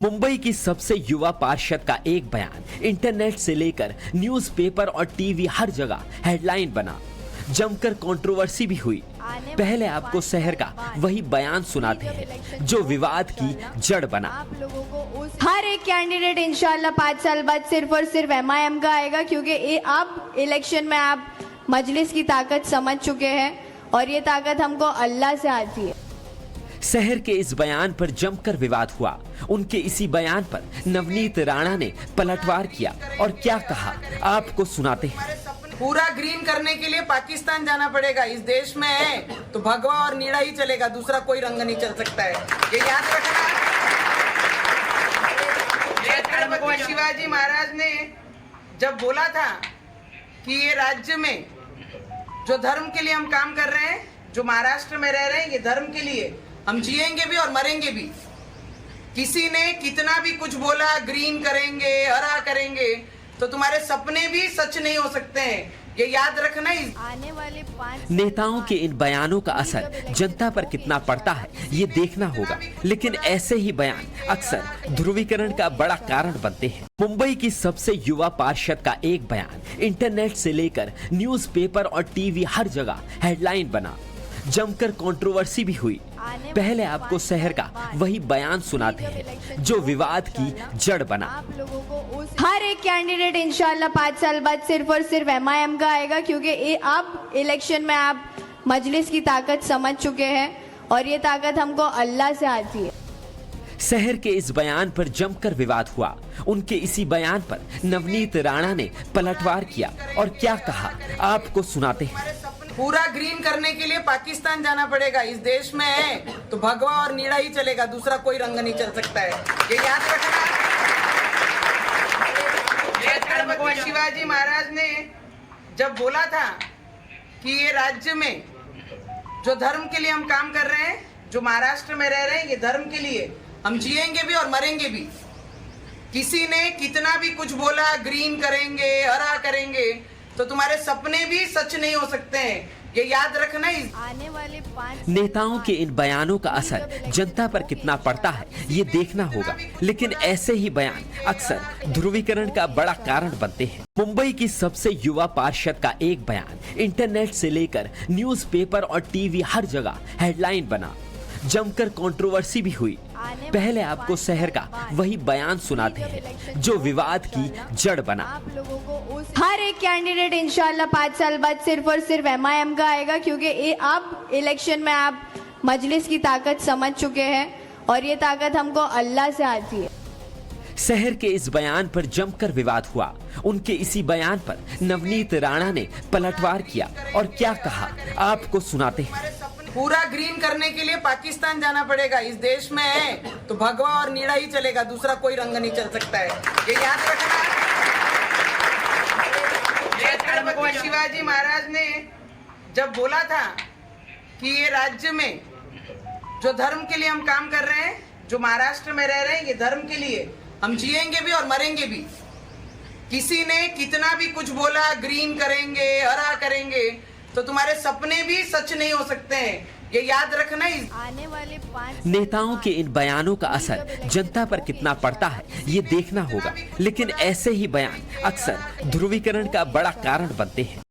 मुंबई की सबसे युवा पार्षद का एक बयान इंटरनेट से लेकर न्यूज़पेपर और टीवी हर जगह हेडलाइन बना, जमकर कंट्रोवर्सी भी हुई। पहले आपको शहर का वही बयान सुनाते हैं जो विवाद की जड़ बना। हर एक कैंडिडेट इंशाल्लाह 5 साल बाद सिर्फ और सिर्फ MIM का आएगा, क्योंकि अब इलेक्शन में आप मजलिस की ताकत समझ चुके हैं और ये ताकत हमको अल्लाह से आती है। शहर के इस बयान पर जमकर विवाद हुआ। उनके इसी बयान पर नवनीत राणा ने पलटवार किया और क्या कहा आपको सुनाते हैं। पूरा ग्रीन करने के लिए पाकिस्तान जाना पड़ेगा। इस देश में है तो भगवा और नीला ही चलेगा, दूसरा कोई रंग नहीं चल सकता है, ये याद रखना। छत्रपति शिवाजी महाराज ने जब बोला था कि ये राज्य में जो धर्म के लिए हम काम कर रहे हैं, जो महाराष्ट्र में रह रहे हैं, ये धर्म के लिए हम जिएंगे भी और मरेंगे भी। किसी ने कितना भी कुछ बोला, ग्रीन करेंगे, हरा करेंगे, तो तुम्हारे सपने भी सच नहीं हो सकते हैं, ये याद रखना। आने वाले 5 नेताओं के इन बयानों का असर जनता पर कितना पड़ता है ये देखना होगा, लेकिन ऐसे ही बयान अक्सर ध्रुवीकरण का बड़ा कारण बनते हैं। मुंबई की सबसे युवा पार्षद का एक बयान इंटरनेट से लेकर न्यूज़पेपर और टीवी हर जगह हेडलाइन बना, जमकर कंट्रोवर्सी भी हुई। पहले आपको शहर का वही बयान सुनाते हैं जो विवाद की जड़ बना। हर एक कैंडिडेट इंशाल्लाह 5 साल बाद सिर्फ और सिर्फ MIM का आएगा, क्योंकि अब इलेक्शन में आप मजलिस की ताकत समझ चुके हैं और ये ताकत हमको अल्लाह से आती है। शहर के इस बयान पर जमकर विवाद हुआ। उनके इसी बयान पर नवनीत राणा ने पलटवार किया और क्या कहा आपको सुनाते हैं। पूरा ग्रीन करने के लिए पाकिस्तान जाना पड़ेगा। इस देश में है तो भगवा और नीला ही चलेगा, दूसरा कोई रंग नहीं चल सकता है, ये याद रखना। छत्रपति शिवाजी महाराज ने जब बोला था कि ये राज्य में जो धर्म के लिए हम काम कर रहे हैं, जो महाराष्ट्र में रह रहे हैं, ये धर्म के लिए हम जिएंगे भी और मरेंगे भी। किसी ने कितना भी कुछ बोला, ग्रीन करेंगे, हरा करेंगे, तो तुम्हारे सपने भी सच नहीं हो सकते हैं, ये याद रखना। आने वाले 5 नेताओं के इन बयानों का असर जनता पर कितना पड़ता है ये देखना होगा, लेकिन ऐसे ही बयान अक्सर ध्रुवीकरण का बड़ा कारण बनते हैं। मुंबई की सबसे युवा पार्षद का एक बयान इंटरनेट से लेकर न्यूज़पेपर और टीवी हर जगह हेडलाइन बना, जमकर कंट्रोवर्सी भी हुई। पहले आपको शहर का वही बयान सुनाते हैं जो विवाद की जड़ बना। हर एक कैंडिडेट इंशाल्लाह 5 साल बाद सिर्फ और सिर्फ MIM का आएगा, क्योंकि अब इलेक्शन में आप मजलिस की ताकत समझ चुके हैं और ये ताकत हमको अल्लाह से आती है। शहर के इस बयान पर जमकर विवाद हुआ। उनके इसी बयान पर नवनीत राणा ने पलटवार किया और क्या कहा आपको सुनाते हैं। पूरा ग्रीन करने के लिए पाकिस्तान जाना पड़ेगा। इस देश में है तो भगवा और नीला ही चलेगा, दूसरा कोई रंग नहीं चल सकता है, ये याद रखना। छत्रपति शिवाजी महाराज ने जब बोला था कि ये राज्य में जो धर्म के लिए हम काम कर रहे हैं, जो महाराष्ट्र में रह रहे हैं, ये धर्म के लिए हम जिएंगे भी और मरेंगे भी। किसी ने कितना भी कुछ बोला, ग्रीन करेंगे, हरा करेंगे, तो तुम्हारे सपने भी सच नहीं हो सकते हैं, ये याद रखना। आने वाले 5 नेताओं के इन बयानों का असर जनता पर कितना पड़ता है ये देखना होगा, लेकिन ऐसे ही बयान अक्सर ध्रुवीकरण का बड़ा कारण बनते हैं।